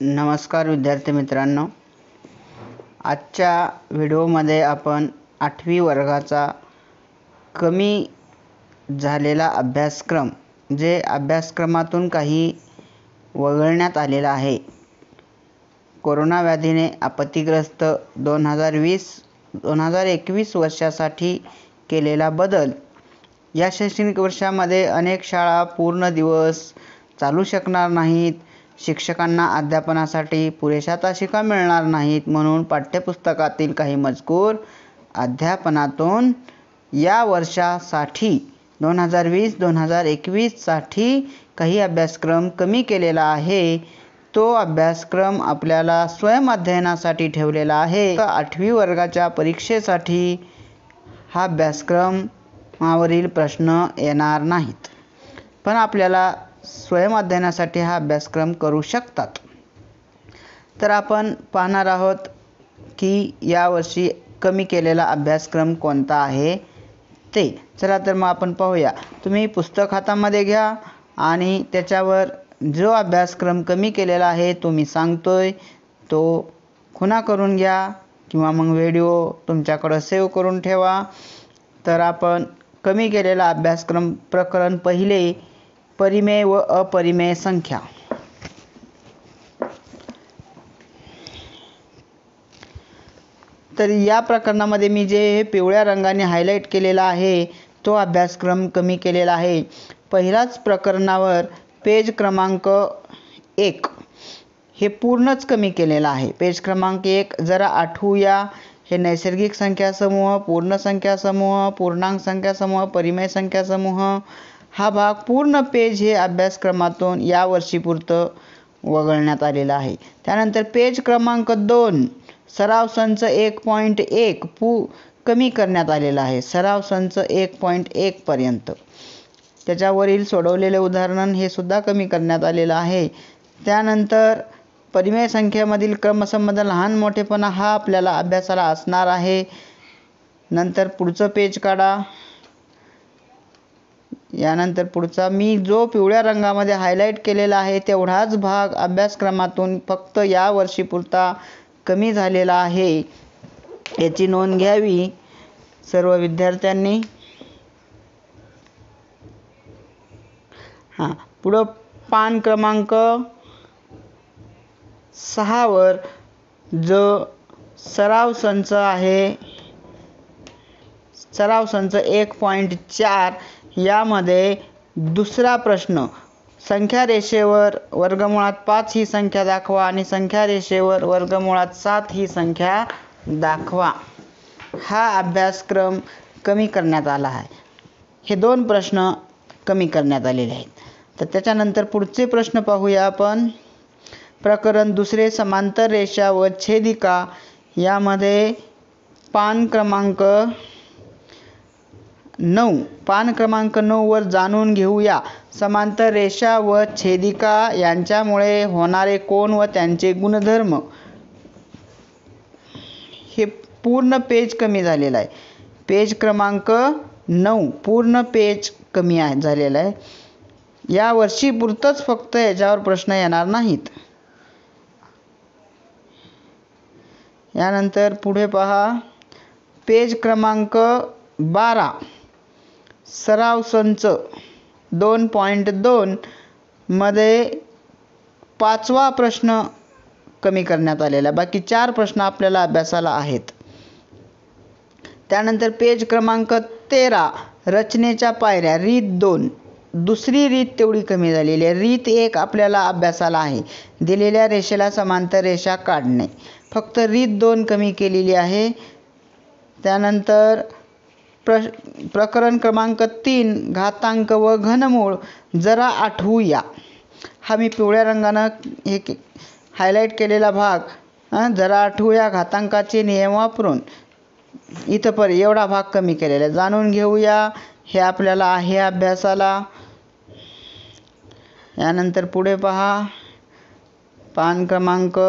नमस्कार विद्यार्थी मित्रांनो, आजच्या व्हिडिओमध्ये आपण 8वी वर्गाचा कमी झालेला अभ्यासक्रम जे अभ्यासक्रमातून काही वगळण्यात आलेला आहे, कोरोना व्याधीने आपत्तीग्रस्त 2020-2021 वर्षासाठी केलेला बदल, या शैक्षणिक वर्षामध्ये अनेक शाळा पूर्ण दिवस चालू शकणार नाहीत, शिक्षकांना अध्यापनासाठी पुरेशा तासिका मिळणार नाहीत, म्हणून पाठ्यपुस्तकातील काही मजकूर अध्यापनातून या वर्षासाठी 2020-2021 साठी काही अभ्यासक्रम कमी केलेला आहे. तो अभ्यासक्रम आपल्याला स्वयं अध्ययनासाठी ठेवलेला आहे. 8वी वर्गाच्या परीक्षेसाठी हा अभ्यासक्रमावरील प्रश्न येणार नाहीत, पण आपल्याला स्वयं अध्ययनासाठी हा अभ्यासक्रम करू शकतात. तर आपण पाहणार आहोत की यावर्षी कमी केलेला अभ्यासक्रम कोणता आहे ते. चला तर मग आपण पाहूया. तुम्ही पुस्तक हातामध्ये घ्या आणि त्याच्यावर जो अभ्यासक्रम कमी केलेला आहे तो मी सांगतोय तो खुणा करून घ्या किंवा मग व्हिडिओ तुमच्याकडे सेव्ह करून ठेवा. तर आपण कमी केलेला अभ्यासक्रम प्रकरण पहिले, परिमेय व अपरिमेय संख्या. तर या प्रकरणामध्ये मी जे पिवळ्या रंगाने हायलाइट केलेला आहे तो अभ्यासक्रम कमी केलेला आहे. पहिल्याच प्रकरणावर पेज क्रमांक 1 हे पूर्णच कमी केलेला आहे. पेज क्रमांक 1 जरा आठवूया. हे नैसर्गिक संख्या समूह, पूर्ण संख्या समूह, पूर्णांक संख्या समूह, परिमेय संख्या समूह, हा भाग पूर्ण पेज हे अभ्यासक्रमातून या वर्षीपुरतं वगळण्यात आलेला आहे. त्यानंतर पेज क्रमांक 2 सराव संच 1.1 कमी करण्यात आलेला आहे. सराव संच 1.1 पर्यंत. त्याच्यावरील सोडवलेले उदाहरण हे सुद्धा कमी करण्यात आलेलं आहे. त्यानंतर परिमेय संख्येमधील क्रमसंबंध लहान मोठेपणा हा आपल्याला अभ्यासाला असणार आहे. नंतर पुढचं पेज काढा. यानंतर पुढचा मी जो पिवळ्या रंगामध्ये हायलाइट केलेला आहे तेवढाच भाग अभ्यासक्रमातून फक्त या वर्षीपुरता कमी झालेला आहे, याची नोंद घ्यावी सर्व विद्यार्थ्यांनी. पुढं पान क्रमांक 6 वर जो सराव संच आहे, सराव संच 1.4 यामध्ये दुसरा प्रश्न, संख्या रेषेवर वर्गमुळात 5 ही संख्या दाखवा आणि संख्या रेषेवर वर्गमुळात 7 ही संख्या दाखवा, हा अभ्यासक्रम कमी करण्यात आला आहे. हे 2 प्रश्न कमी करण्यात आलेले आहेत. तर त्याच्यानंतर पुढचे प्रश्न पाहूया आपण. प्रकरण दुसरे, समांतर रेषा व छेदिका, यामध्ये पान क्रमांक 9 वर जाणून घेऊया. समांतर रेषा व छेदिका यांच्यामुळे होणारे कोन व त्यांचे गुणधर्म. हे पूर्ण पेज कमी झालेलं आहे. पेज क्रमांक 9 पूर्ण पेज कमी झालेलं आहे. या वर्षीपुरतंच फक्त याच्यावर प्रश्न येणार नाहीत. यानंतर पुढे पहा. पेज क्रमांक 12 सराव संच 2.2 मध्ये 5वा प्रश्न कमी करण्यात आलेला. बाकी 4 प्रश्न आपल्याला अभ्यासाला आहेत. त्यानंतर पेज क्रमांक 13 रचनेच्या पायऱ्या, रीत 2, दुसरी रीत तेवढी कमी झालेली आहे. रीत 1 आपल्याला अभ्यासाला आहे, दिलेल्या रेषेला समांतर रेषा काढणे. फक्त रीत 2 कमी केलेली आहे. त्यानंतर प्रकरण क्रमांक 3 घातांक व घनमूळ जरा आठवूया. हा मी पिवळ्या रंगानं हे हायलाइट केलेला भाग जरा आठवूया. घातांकाचे नियम वापरून इथं एवढा भाग कमी केलेला आहे. जाणून घेऊया, हे आपल्याला आहे अभ्यासाला. यानंतर पुढे पहा. पान क्रमांक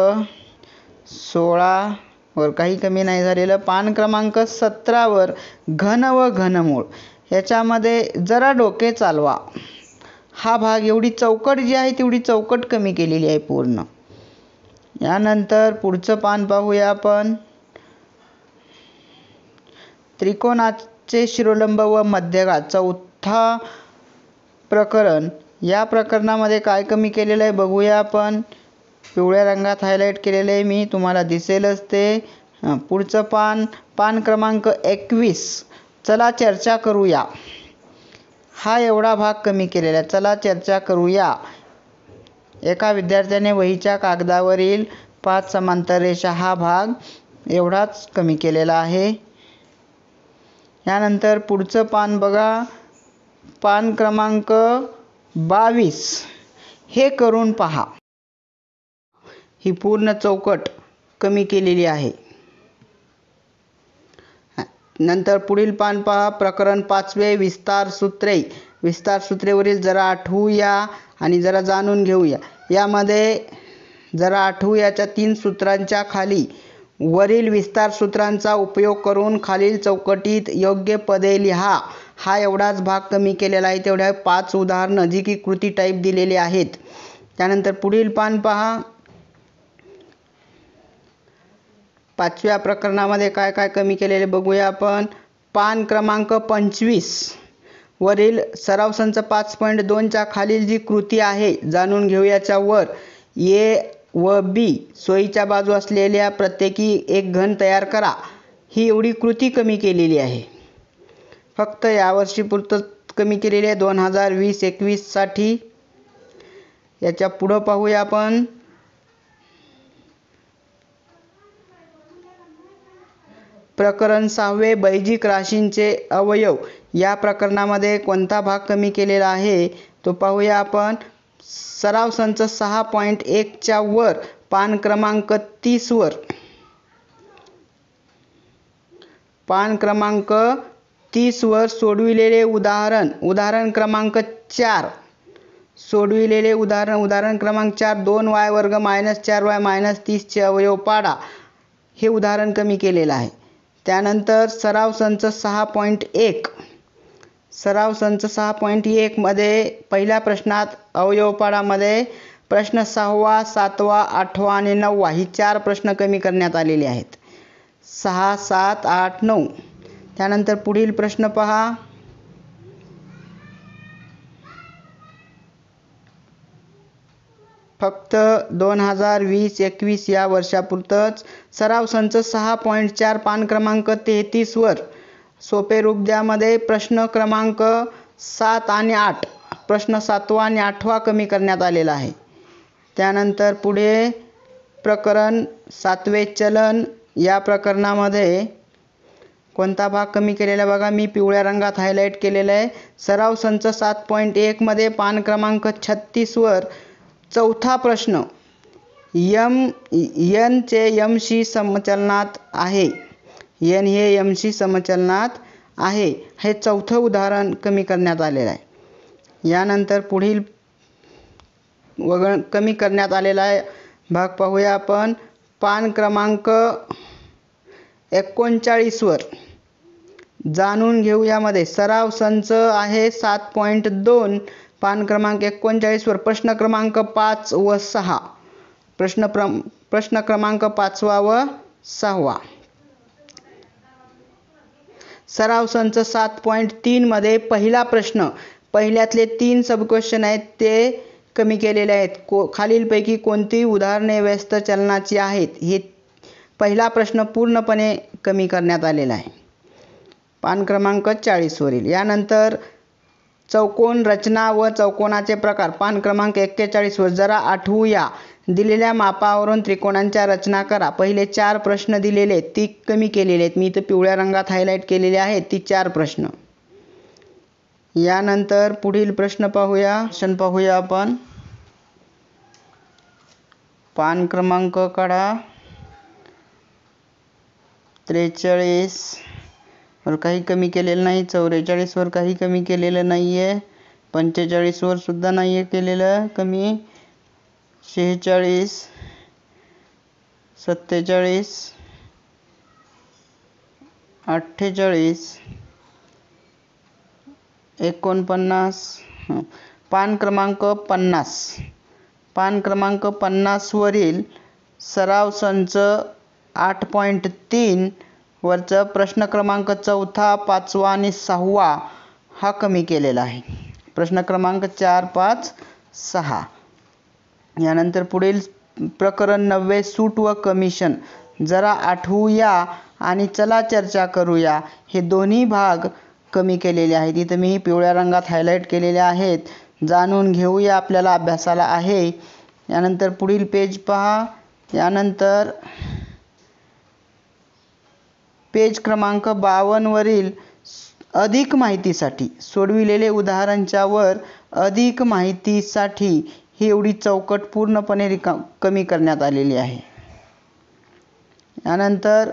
16 वर काही कमी नाही झालेलं. पान क्रमांक 17 वर घन व घनमूळ याच्यामध्ये जरा डोके चालवा. हा भाग एवढी चौकट जी आहे तेवढी चौकट कमी केलेली आहे पूर्ण. यानंतर पुढचं पान पाहूया आपण. त्रिकोणाचे शिरोलंब व मध्यभाग चौथा प्रकरण. या प्रकरणामध्ये काय कमी केलेलं आहे बघूया आपण. पिवळ्या रंगात हायलाईट केलेलं आहे मी, तुम्हाला दिसेलच ते. पुढचं पान क्रमांक 21. चला चर्चा करूया. हा एवढा भाग कमी केलेला आहे. चला चर्चा करूया. एका विद्यार्थ्याने वहीच्या कागदावरील 5 समांतर रेषा हा भाग एवढाच कमी केलेला आहे. यानंतर पुढचं पान बघा, पान क्रमांक 22. हे करून पहा. ही पूर्ण चौकट कमी केलेली आहे. नंतर पुढील पान पहा, प्रकरण 5वे विस्तार सूत्रे. विस्तार सूत्रेवरील जरा आठवूया आणि जरा जाणून घेऊया. यामध्ये जरा आठवूयाच्या 3 सूत्रांच्या खाली वरील विस्तार सूत्रांचा उपयोग करून खालील चौकटीत योग्य पदे लिहा. हा एवढाच भाग कमी केलेला आहे. तेवढ्या 5 उदाहरणं जी की कृती टाईप दिलेली आहेत. त्यानंतर पुढील पान पहा. 5व्या प्रकरणामध्ये काय काय कमी केलेले बघूया आपण. पान क्रमांक 25 वरील सराव संच 5.2च्या खालील जी कृती आहे जाणून घेऊयाच्या वर ए व बी सोयीच्या बाजू असलेल्या प्रत्येकी एक घन तयार करा. ही एवढी कृती कमी केलेली आहे. फक्त यावर्षी पुरतं कमी केलेली आहे 2020-21 साठी. याच्या पुढं पाहूया आपण. प्रकरण 6वे बैजिक राशींचे अवयव. या प्रकरणामध्ये कोणता भाग कमी केलेला आहे तो पाहूया आपण. सराव संच 6.1च्या वर पान क्रमांक 30 वर. पान क्रमांक 30 वर सोडविलेले उदाहरण क्रमांक 4. सोडविलेले उदाहरण क्रमांक 4. 2y वर्ग - 4y - 30 चे अवयव पाडा. हे उदाहरण कमी केलेलं आहे. त्यानंतर सराव संच 6.1. सराव संच 6.1 मध्ये पहिल्या प्रश्नात अवयवपाडामध्ये प्रश्न 6वा, 7वा, 8वा आणि 9वा ही 4 प्रश्न कमी करण्यात आलेले आहेत. 6, 7, 8, 9. त्यानंतर पुढील प्रश्न पहा. फक्त 2020-21 या वर्षापुरतंच सराव संच 6.4 पान क्रमांक 33 वर सोपे रूप द्यामध्ये प्रश्न क्रमांक 7 आणि 8 प्रश्न 7वा आणि 8वा कमी करण्यात आलेला आहे. त्यानंतर पुढे प्रकरण 7वे चलन. या प्रकरणामध्ये कोणता भाग कमी केलेला बघा, मी पिवळ्या रंगात हायलाईट केलेला आहे. सराव संच 7.1 मध्ये पान क्रमांक 36 वर चौथा प्रश्न n चे m शी समचलनात आहे. n हे m शी समचलनात आहे. हे चौथं उदाहरण कमी करण्यात आलेलं आहे. यानंतर पुढील कमी करण्यात आलेला आहे भाग पाहूया आपण. पान क्रमांक 39 वर जाणून घेऊ. यामध्ये सराव संच आहे 7.2 पान क्रमांक 39 वर प्रश्न क्रमांक 5 व 6. प्रश्न क्रमांक 5वा व 6वा. सराव संच 7.3 मध्ये पहिला प्रश्न, पहिल्यातले 3 सब क्वेश्चन आहेत ते कमी केलेले आहेत. खालीलपैकी कोणती उदाहरणे व्यस्त चलनाची आहेत. हे पहिला प्रश्न पूर्णपणे कमी करण्यात आलेला आहे पान क्रमांक 40 वरील. यानंतर चौकोन रचना व चौकोनाचे प्रकार पान क्रमांक 41 वर जरा आठवूया. दिलेल्या मापावरून त्रिकोणांच्या रचना करा. पहिले 4 प्रश्न दिलेले आहेत ती कमी केलेले आहेत. मी इथं पिवळ्या रंगात हायलाईट केलेले आहेत ती 4 प्रश्न. यानंतर पुढील प्रश्न पाहूया. आपण पान क्रमांक काढा 43 वर काही कमी केलेलं नाही. 44 वर काही कमी केलेलं नाही आहे. 45 वर सुद्धा नाही आहे केलेलं कमी. 46, 47, 48, 49. पान क्रमांक 50. पान क्रमांक 50 वरील सराव संच 8.3 वरचं प्रश्न क्रमांक 4, 5 आणि 6 हा कमी केलेला आहे. प्रश्न क्रमांक 4, 5, 6. यानंतर पुढील प्रकरण 90 सूट व कमिशन. जरा आठवूया आणि चला चर्चा करूया हे दोन्ही भाग कमी केलेले आहेत. इथं मी पिवळ्या रंगात हायलाईट केलेले आहेत. जाणून घेऊया आपल्याला अभ्यासाला आहे. यानंतर पुढील पेज पहा. यानंतर पेज क्रमांक 52 वरील अधिक माहितीसाठी सोडविलेले उदाहरणच्या वर अधिक माहितीसाठी ही एवढी चौकट पूर्णपणे कमी करण्यात आलेली आहे. यानंतर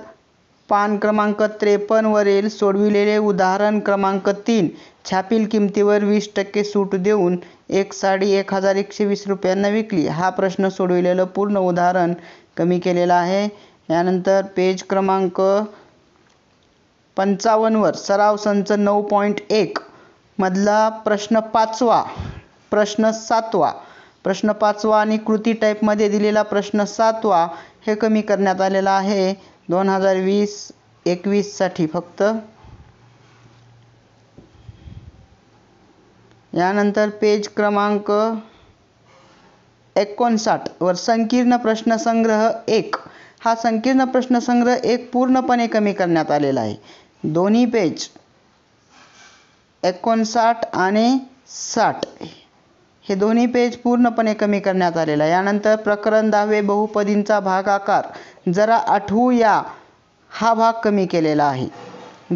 पान क्रमांक 53 वरील सोडविलेले उदाहरण क्रमांक 3 छापील किमतीवर 20% सूट देऊन एक साडी 1120 रुपयांना विकली. हा प्रश्न सोडविलेलं पूर्ण उदाहरण कमी केलेलं आहे. यानंतर पेज क्रमांक 55 वर सराव संच 9.1 मधला प्रश्न 5वा, प्रश्न 7वा, प्रश्न 5वा आणि कृती टाईपमध्ये दिलेला प्रश्न 7वा हे कमी करण्यात आलेला आहे 2020-21 साठी फक्त. यानंतर पेज क्रमांक 59 वर संकीर्ण प्रश्नसंग्रह 1 हा संकीर्ण प्रश्नसंग्रह 1 पूर्णपणे कमी करण्यात आलेला आहे. दोन्ही पेज 59 आणि 60 हे दोन्ही पेज पूर्णपणे कमी करण्यात आलेला आहे. यानंतर प्रकरण 10 बहुपदींचा भागाकार. जरा आठवूया हा भाग कमी केलेला आहे.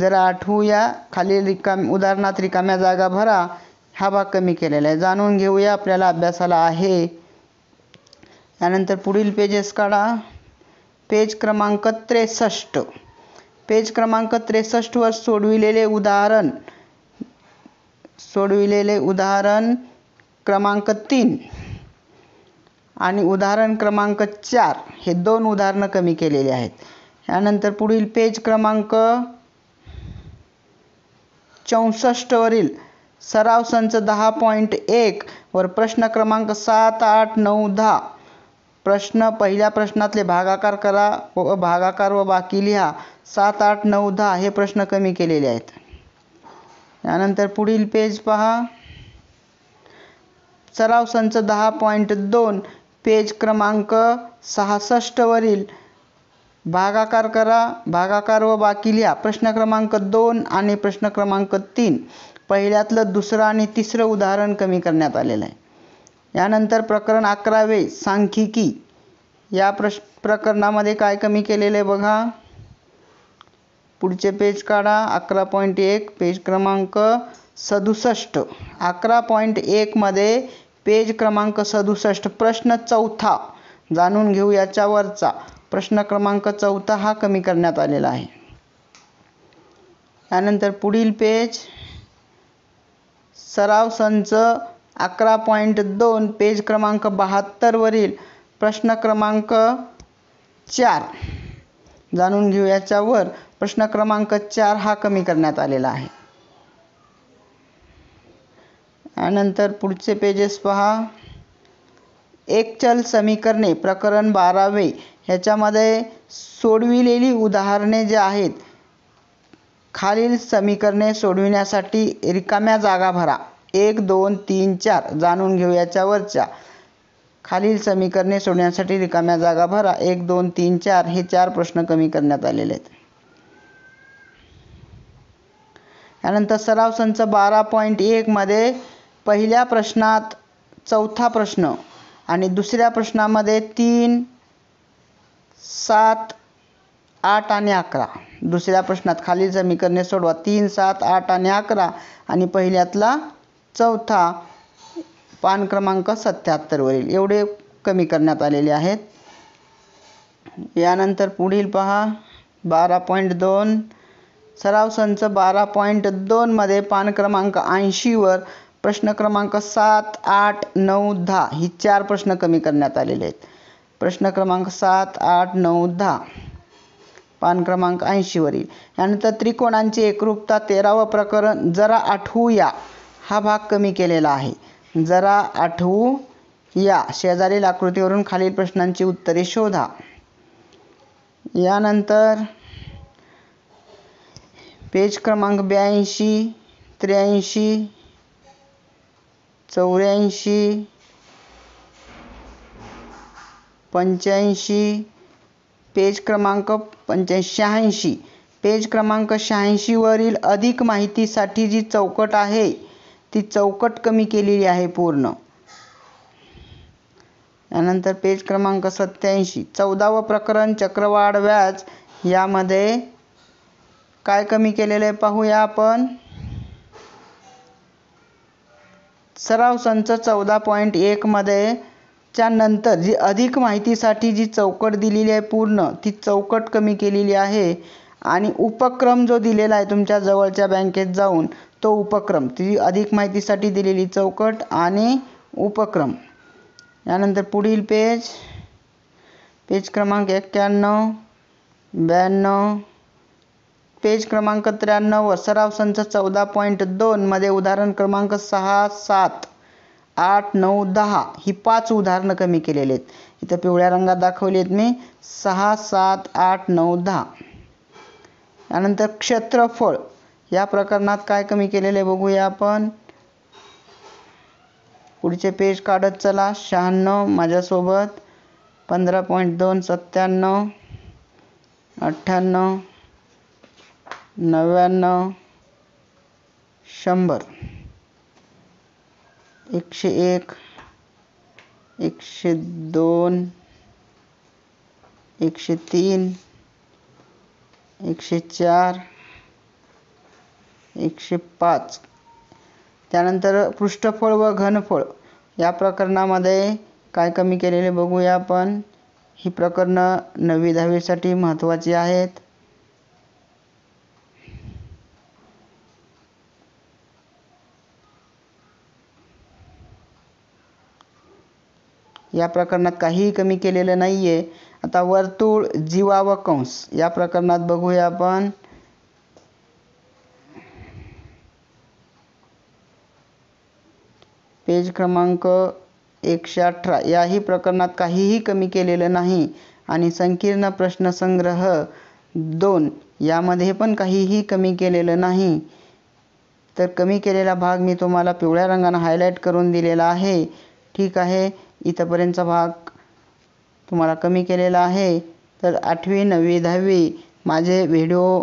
जरा आठवूया खालील उदाहरणात रिकाम्या जागा भरा हा भाग कमी केलेला आहे. जाणून घेऊया आपल्याला अभ्यासाला आहे. यानंतर पुढील पेजेस काढा. पेज क्रमांक 63. पेज क्रमांक 63 वर सोडविलेले उदाहरण क्रमांक 3 आणि उदाहरण क्रमांक 4 हे 2 उदाहरणं कमी केलेले आहेत. यानंतर पुढील पेज क्रमांक 64 वरील सराव संच 10.1 वर प्रश्न क्रमांक 7, 8, 9, 10 प्रश्न पहिल्या प्रश्नातले भागाकार करा व भागाकार व बाकी लिहा. 7, 8, 9, 10 हे प्रश्न कमी केलेले आहेत. यानंतर पुढील पेज पहा. सराव संच 10.2 पेज क्रमांक 66 वरील भागाकार करा भागाकार व बाकी लिहा. प्रश्न क्रमांक 2 आणि प्रश्न क्रमांक 3 पहिल्यातलं दुसरं आणि तिसरं उदाहरण कमी करण्यात आलेलं आहे. यानंतर प्रकरण 11 सांख्यिकी. या प्रकरणामध्ये काय कमी केलेलं आहे बघा. पुढचे पेज काढा. 11.1 पेज क्रमांक 67. 11.1 मध्ये पेज क्रमांक 67 प्रश्न 4 जाणून घेऊ याच्यावरचा प्रश्न क्रमांक 4 हा कमी करण्यात आलेला आहे. यानंतर पुढील पेज सराव संच 11.2 पेज क्रमांक 72 वरील प्रश्न क्रमांक 4 जाणून घेऊ याच्यावर प्रश्न क्रमांक 4 हा कमी करण्यात आलेला आहे. यानंतर पुढचे पेजेस पहा. एक चल समीकरणे प्रकरण 12 ह्याच्यामध्ये सोडविलेली उदाहरणे जे आहेत खालील समीकरणे सोडविण्यासाठी रिकाम्या जागा भरा. 1, 2, 3, 4 जाणून घेऊ याच्यावरच्या खालील समीकरणे सोडवण्यासाठी रिकाम्या जागा भरा. 1, 2, 3, 4 हे 4 प्रश्न कमी करण्यात आलेले आहेत. यानंतर सराव संच 12.1 मध्ये पहिल्या प्रश्नात 4था प्रश्न आणि दुसऱ्या प्रश्नामध्ये 3, 7, 8 आणि 11 दुसऱ्या प्रश्नात खालील समीकरणे सोडवा. 3, 7, 8 आणि 11 आणि पहिल्यातला 4था पान क्रमांक 77 वरील एवढे कमी करण्यात आलेले आहेत. यानंतर पुढील पहा. 12.2 सराव संच 12.2 मध्ये पान क्रमांक 80 वर प्रश्न क्रमांक 7, 8, 9, 10 ही 4 प्रश्न कमी करण्यात आलेले आहेत. प्रश्न क्रमांक 7, 8, 9, 10 पान क्रमांक 80 वरील. यानंतर त्रिकोणांची एकरूपता 13व प्रकरण जरा आठवूया हा भाग कमी केलेला आहे. जरा आठवू या शेजारील आकृतीवरून खालील प्रश्नांची उत्तरे शोधा. यानंतर पेज क्रमांक 82, 83, 84, 85, पेज क्रमांक 86. पेज क्रमांक 86 वरील अधिक माहितीसाठी जी चौकट आहे ती चौकट कमी केलेली आहे पूर्ण. यानंतर पेज क्रमांक 87, 14वे प्रकरण चक्रवाढ व्याज, यामध्ये काय कमी केलेले पाहूया आपण. सराव संच 14.1 मध्ये च्या नंतर जी अधिक माहितीसाठी जी चौकट दिलेली आहे पूर्ण ती चौकट कमी केलेली आहे आणि उपक्रम जो दिलेला आहे तुमच्या जवळच्या बँकेत जाऊन तो उपक्रम, ती अधिक माहितीसाठी दिलेली चौकट आणि उपक्रम. यानंतर पुढील पेज क्रमांक 91, 92, पेज क्रमांक 93 सराव संच 14.2 मध्ये उदाहरण क्रमांक 6, 7, 8, 9, 10 ही 5 उदाहरणं कमी केलेली आहेत. इथं पिवळ्या रंगात दाखवली आहेत मी. 6, 7, 8, 9, 10. यानंतर क्षेत्रफळ या प्रकरणात काय कमी केलेले बघूया आपण. पुढचे पेज काढत चला. 96 माझ्यासोबत, 15.2, 97, 98, 99, 100, 101, 102, 103, 104, 105. त्यानंतर पृष्ठफळ व घनफळ या प्रकरणामध्ये काय कमी केलेले बघूया आपण. ही प्रकरणं 9वी 10वी साठी महत्त्वाची आहेत. या प्रकरणात काहीही कमी केलेलं नाहीये. आता वर्तुळ, जीवा व कंस या प्रकरणात बघूया आपण. पेज क्रमांक 118 याही प्रकरणात काहीही कमी केलेलं नाही आणि संकीर्ण प्रश्नसंग्रह 2 यामध्ये पण काहीही कमी केलेलं नाही. तर कमी केलेला भाग मी तुम्हाला पिवळ्या रंगाने हायलाइट करून दिलेला आहे. ठीक आहे, इथपर्यंतचा भाग तुम्हाला कमी केलेला आहे. तर 8वी 9वी 10वी माझे व्हिडिओ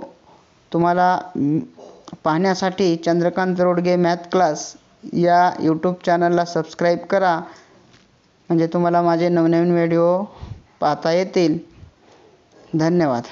तुम्हाला पाहण्यासाठी चंद्रकांत रोडगे मॅथ क्लास या यूट्यूब चॅनलला सबस्क्राईब करा, म्हणजे तुम्हाला माझे नवनवीन व्हिडिओ पाहता येतील. धन्यवाद.